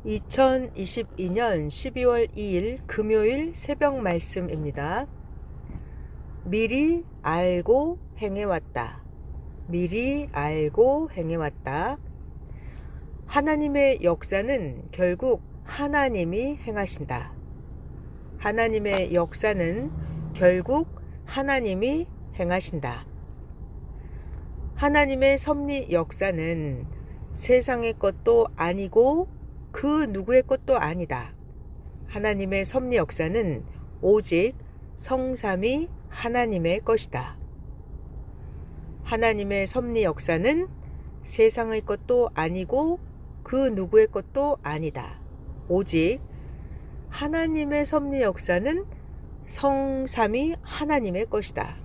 2022년 12월 2일 금요일 새벽 말씀입니다. 미리 알고 행해왔다. 미리 알고 행해왔다. 하나님의 역사는 결국 하나님이 행하신다. 하나님의 역사는 결국 하나님이 행하신다. 하나님의 섭리 역사는 세상의 것도 아니고 그 누구의 것도 아니다. 하나님의 섭리 역사는 오직 성삼위 하나님의 것이다. 하나님의 섭리 역사는 세상의 것도 아니고 그 누구의 것도 아니다. 오직 하나님의 섭리 역사는 성삼위 하나님의 것이다.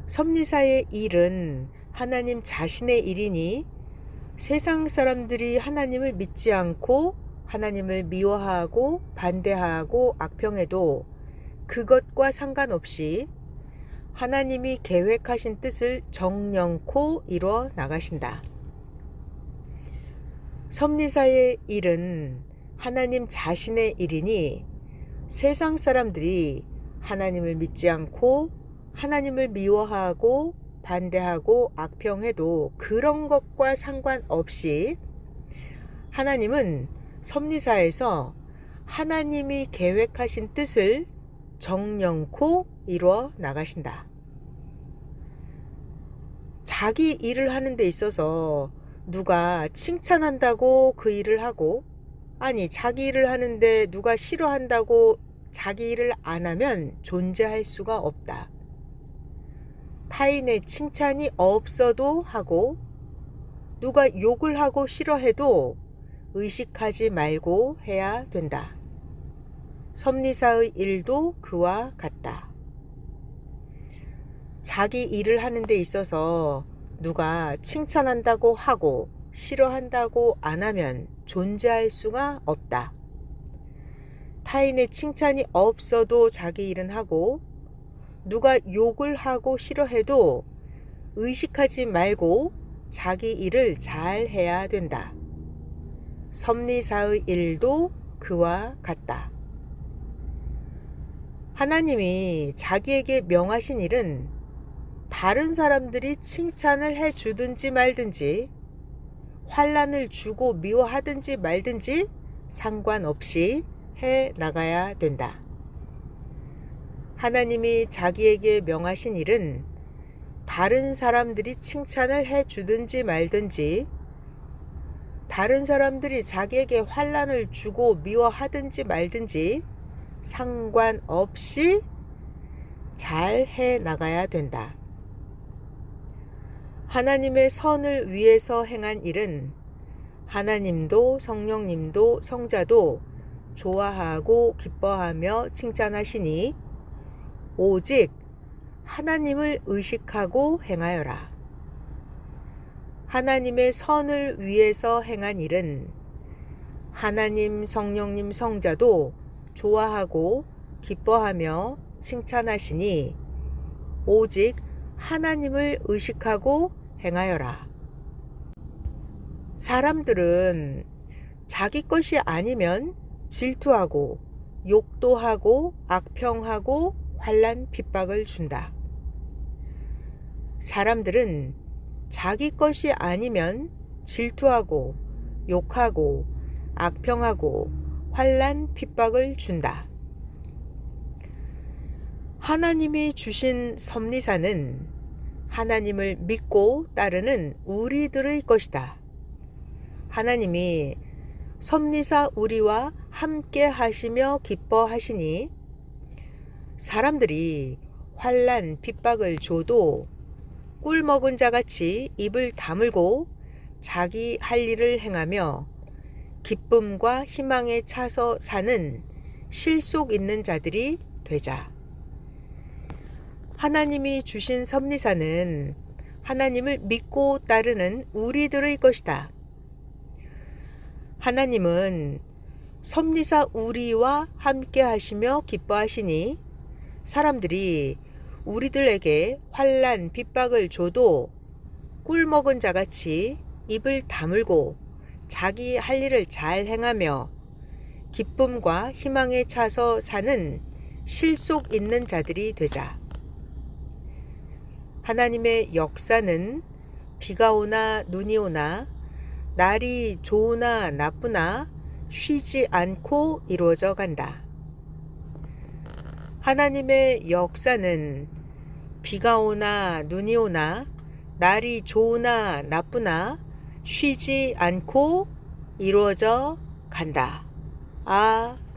섭리사의 일은 하나님 자신의 일이니 세상 사람들이 하나님을 믿지 않고 하나님을 미워하고 반대하고 악평해도 그것과 상관없이 하나님이 계획하신 뜻을 정령코 이루어 나가신다. 섭리사의 일은 하나님 자신의 일이니 세상 사람들이 하나님을 믿지 않고 하나님을 미워하고 반대하고 악평해도 그런 것과 상관없이 하나님은 섭리사에서 하나님이 계획하신 뜻을 정령코 이루어 나가신다. 자기 일을 하는 데 있어서 누가 칭찬한다고 그 일을 하고, 아니 자기 일을 하는데 누가 싫어한다고 자기 일을 안 하면 존재할 수가 없다. 타인의 칭찬이 없어도 하고 누가 욕을 하고 싫어해도 의식하지 말고 해야 된다. 섭리사의 일도 그와 같다. 자기 일을 하는 데 있어서 누가 칭찬한다고 하고 싫어한다고 안 하면 존재할 수가 없다. 타인의 칭찬이 없어도 자기 일은 하고 누가 욕을 하고 싫어해도 의식하지 말고 자기 일을 잘 해야 된다. 섭리사의 일도 그와 같다. 하나님이 자기에게 명하신 일은 다른 사람들이 칭찬을 해주든지 말든지 환난을 주고 미워하든지 말든지 상관없이 해 나가야 된다. 하나님이 자기에게 명하신 일은 다른 사람들이 칭찬을 해주든지 말든지 다른 사람들이 자기에게 환난을 주고 미워하든지 말든지 상관없이 잘 해 나가야 된다. 하나님의 선을 위해서 행한 일은 하나님도 성령님도 성자도 좋아하고 기뻐하며 칭찬하시니 오직 하나님을 의식하고 행하여라. 하나님의 선을 위해서 행한 일은 하나님, 성령님, 성자도 좋아하고 기뻐하며 칭찬하시니 오직 하나님을 의식하고 행하여라. 사람들은 자기 것이 아니면 질투하고 욕도 하고 악평하고 환난 핍박을 준다. 사람들은 자기 것이 아니면 질투하고 욕하고 악평하고 환난 핍박을 준다. 하나님이 주신 섭리사는 하나님을 믿고 따르는 우리들의 것이다. 하나님이 섭리사 우리와 함께 하시며 기뻐하시니 사람들이 환난 핍박을 줘도 꿀 먹은 자같이 입을 다물고 자기 할 일을 행하며 기쁨과 희망에 차서 사는 실속 있는 자들이 되자. 하나님이 주신 섭리사는 하나님을 믿고 따르는 우리들의 것이다. 하나님은 섭리사 우리와 함께 하시며 기뻐하시니 사람들이 우리들에게 환난 핍박을 줘도 꿀 먹은 자같이 입을 다물고 자기 할 일을 잘 행하며 기쁨과 희망에 차서 사는 실속 있는 자들이 되자. 하나님의 역사는 비가 오나 눈이 오나 날이 좋으나 나쁘나 쉬지 않고 이루어져 간다. 하나님의 역사는 비가 오나 눈이 오나 날이 좋으나 나쁘나 쉬지 않고 이루어져 간다. 아멘.